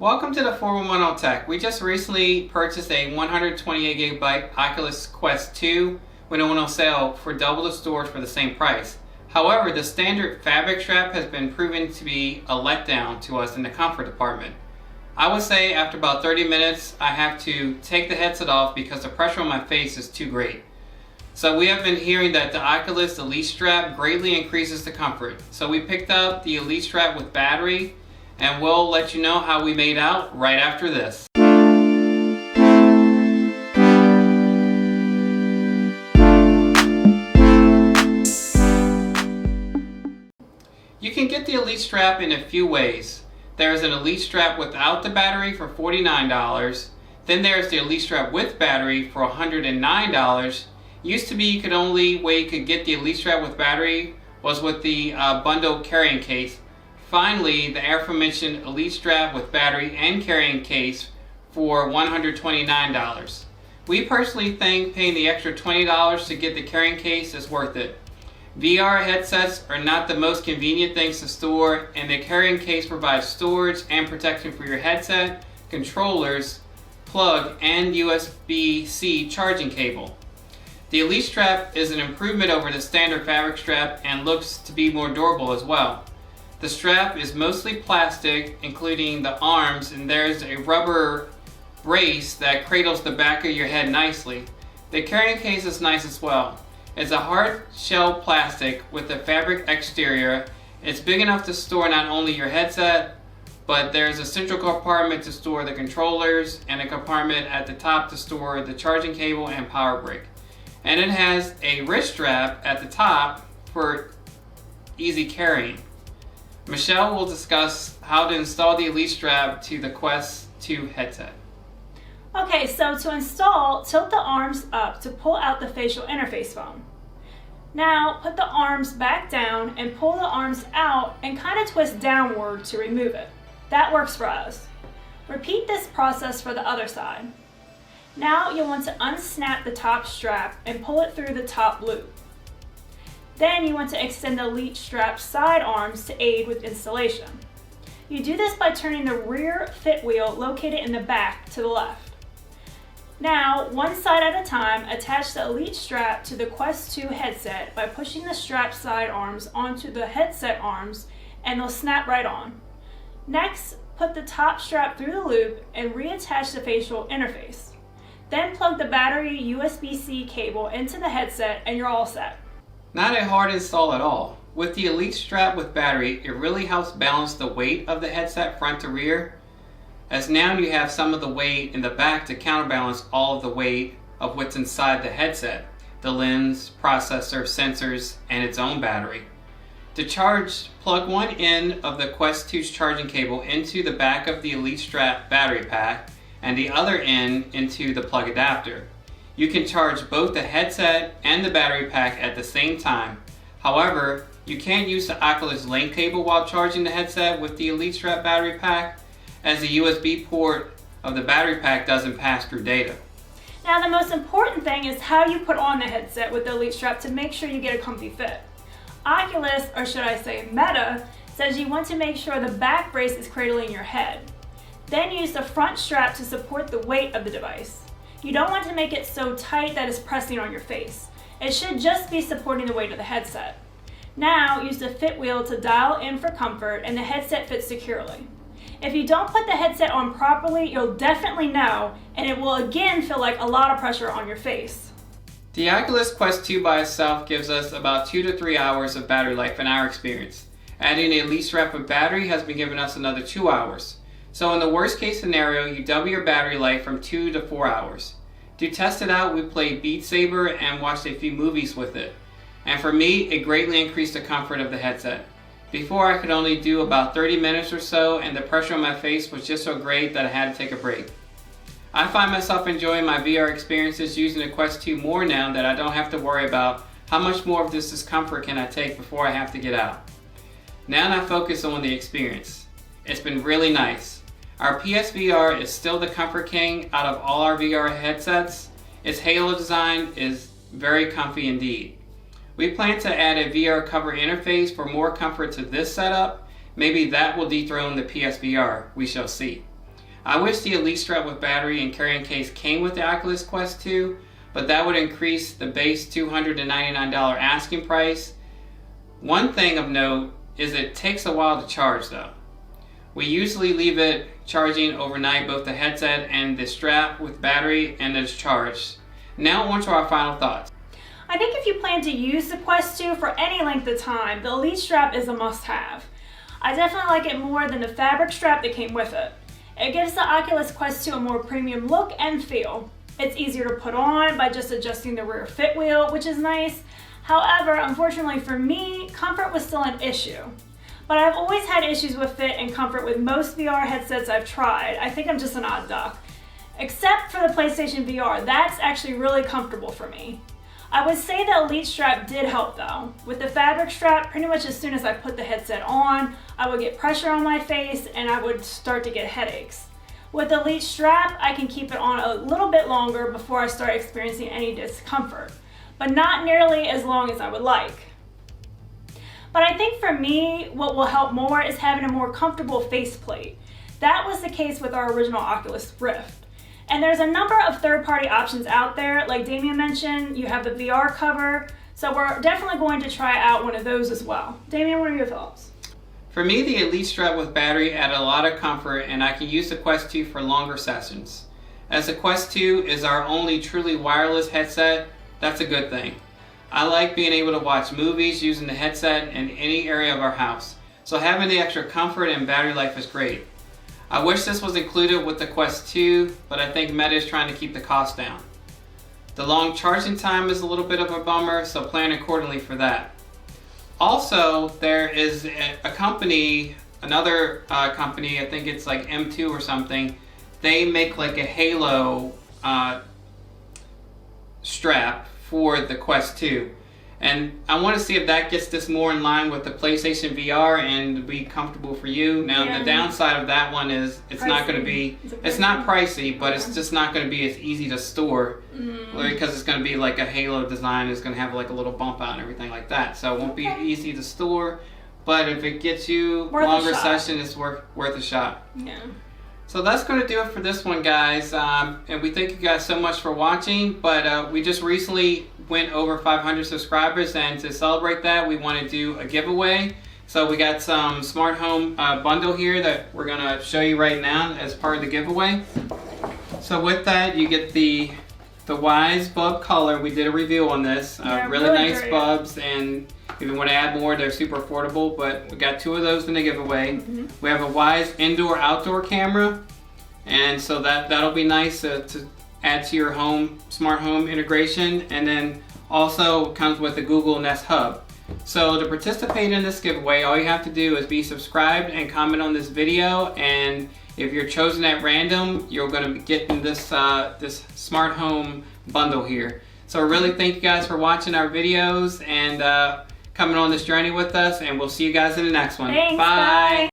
Welcome to the 411 Tech. We just recently purchased a 128 GB Oculus Quest 2 when it went on sale for double the storage for the same price. However, the standard fabric strap has been proven to be a letdown to us in the comfort department. I would say after about 30 minutes, I have to take the headset off because the pressure on my face is too great. So we have been hearing that the Oculus Elite strap greatly increases the comfort. So we picked up the Elite strap with battery, and we'll let you know how we made out right after this. You can get the Elite strap in a few ways. There's an Elite strap without the battery for $49. Then there's the Elite strap with battery for $109. Used to be you could only way you could get the Elite strap with battery was with the bundled carrying case. Finally, the aforementioned Elite strap with battery and carrying case for $129. We personally think paying the extra $20 to get the carrying case is worth it. VR headsets are not the most convenient things to store, and the carrying case provides storage and protection for your headset, controllers, plug, and USB-C charging cable. The Elite strap is an improvement over the standard fabric strap and looks to be more durable as well. The strap is mostly plastic, including the arms, and there's a rubber brace that cradles the back of your head nicely. The carrying case is nice as well. It's a hard shell plastic with a fabric exterior. It's big enough to store not only your headset, but there's a central compartment to store the controllers and a compartment at the top to store the charging cable and power brick. And it has a wrist strap at the top for easy carrying. Michelle will discuss how to install the Elite strap to the Quest 2 headset. Okay, so to install, tilt the arms up to pull out the facial interface phone. Now, put the arms back down and pull the arms out and kind of twist downward to remove it. That works for us. Repeat this process for the other side. Now you'll want to unsnap the top strap and pull it through the top loop. Then you want to extend the Elite strap side arms to aid with installation. You do this by turning the rear fit wheel located in the back to the left. Now, one side at a time, attach the Elite strap to the Quest 2 headset by pushing the strap side arms onto the headset arms, and they'll snap right on. Next, put the top strap through the loop and reattach the facial interface. Then plug the battery USB-C cable into the headset and you're all set. Not a hard install at all. With the Elite strap with battery, it really helps balance the weight of the headset front to rear, as now you have some of the weight in the back to counterbalance all of the weight of what's inside the headset, the lens, processor, sensors, and its own battery. To charge, plug one end of the Quest 2's charging cable into the back of the Elite strap battery pack and the other end into the plug adapter. You can charge both the headset and the battery pack at the same time. However, you can't use the Oculus link cable while charging the headset with the Elite strap battery pack, as the USB port of the battery pack doesn't pass through data. Now, the most important thing is how you put on the headset with the Elite strap to make sure you get a comfy fit. Oculus, or should I say Meta, says you want to make sure the back brace is cradling your head. Then use the front strap to support the weight of the device. You don't want to make it so tight that it's pressing on your face. It should just be supporting the weight of the headset. Now, use the fit wheel to dial in for comfort and the headset fits securely. If you don't put the headset on properly, you'll definitely know, and it will again feel like a lot of pressure on your face. The Oculus Quest 2 by itself gives us about 2 to 3 hours of battery life in our experience. Adding the Elite strap with battery has been giving us another 2 hours. So in the worst case scenario, you double your battery life from 2 to 4 hours. To test it out, we played Beat Saber and watched a few movies with it. And for me, it greatly increased the comfort of the headset. Before, I could only do about 30 minutes or so, and the pressure on my face was just so great that I had to take a break. I find myself enjoying my VR experiences using the Quest 2 more now that I don't have to worry about how much more of this discomfort can I take before I have to get out. Now I focus on the experience. It's been really nice. Our PSVR is still the comfort king out of all our VR headsets. Its halo design is very comfy indeed. We plan to add a VR cover interface for more comfort to this setup. Maybe that will dethrone the PSVR. We shall see. I wish the Elite strap with battery and carrying case came with the Oculus Quest 2, but that would increase the base $299 asking price. One thing of note is it takes a while to charge though. We usually leave it charging overnight, both the headset and the strap with battery, and it's charged. Now on to our final thoughts. I think if you plan to use the Quest 2 for any length of time, the Elite strap is a must-have. I definitely like it more than the fabric strap that came with it. It gives the Oculus Quest 2 a more premium look and feel. It's easier to put on by just adjusting the rear fit wheel, which is nice. However, unfortunately for me, comfort was still an issue. But I've always had issues with fit and comfort with most VR headsets I've tried. I think I'm just an odd duck. Except for the PlayStation VR, that's actually really comfortable for me. I would say the Elite strap did help though. With the fabric strap, pretty much as soon as I put the headset on, I would get pressure on my face and I would start to get headaches. With the Elite strap, I can keep it on a little bit longer before I start experiencing any discomfort, but not nearly as long as I would like. But I think for me, what will help more is having a more comfortable faceplate. That was the case with our original Oculus Rift. And there's a number of third-party options out there. Like Damien mentioned, you have the VR cover, so we're definitely going to try out one of those as well. Damien, what are your thoughts? For me, the Elite strap with battery added a lot of comfort, and I can use the Quest 2 for longer sessions. As the Quest 2 is our only truly wireless headset, that's a good thing. I like being able to watch movies using the headset in any area of our house, so having the extra comfort and battery life is great. I wish this was included with the Quest 2, but I think Meta is trying to keep the cost down. The long charging time is a little bit of a bummer, so plan accordingly for that. Also, there is a company, another company, I think it's like M2 or something, they make like a Halo strap for the Quest 2. And I want to see if that gets this more in line with the PlayStation VR and be comfortable for you. Now, the downside of that one is it's pricey. Not going to be, it's not pricey, but it's just not going to be as easy to store because it's going to be like a Halo design. It's going to have like a little bump out and everything like that. So it won't be easy to store, but if it gets you longer session, it's worth a shot. Yeah. So that's going to do it for this one, guys. And we thank you guys so much for watching. But we just recently went over 500 subscribers, and to celebrate that, we want to do a giveaway. So we got some smart home bundle here that we're going to show you right now as part of the giveaway. So with that, you get the Wise bulb color. We did a review on this. Really nice great bulbs, and if you want to add more, they're super affordable, but we got 2 of those in the giveaway. We have a Wise indoor-outdoor camera, and so that'll be nice to add to your home smart home integration, and then also comes with the Google Nest Hub. So to participate in this giveaway, all you have to do is be subscribed and comment on this video, and if you're chosen at random, you're going to be getting this this smart home bundle here. So I really thank you guys for watching our videos and coming on this journey with us, and we'll see you guys in the next one. Thanks, bye.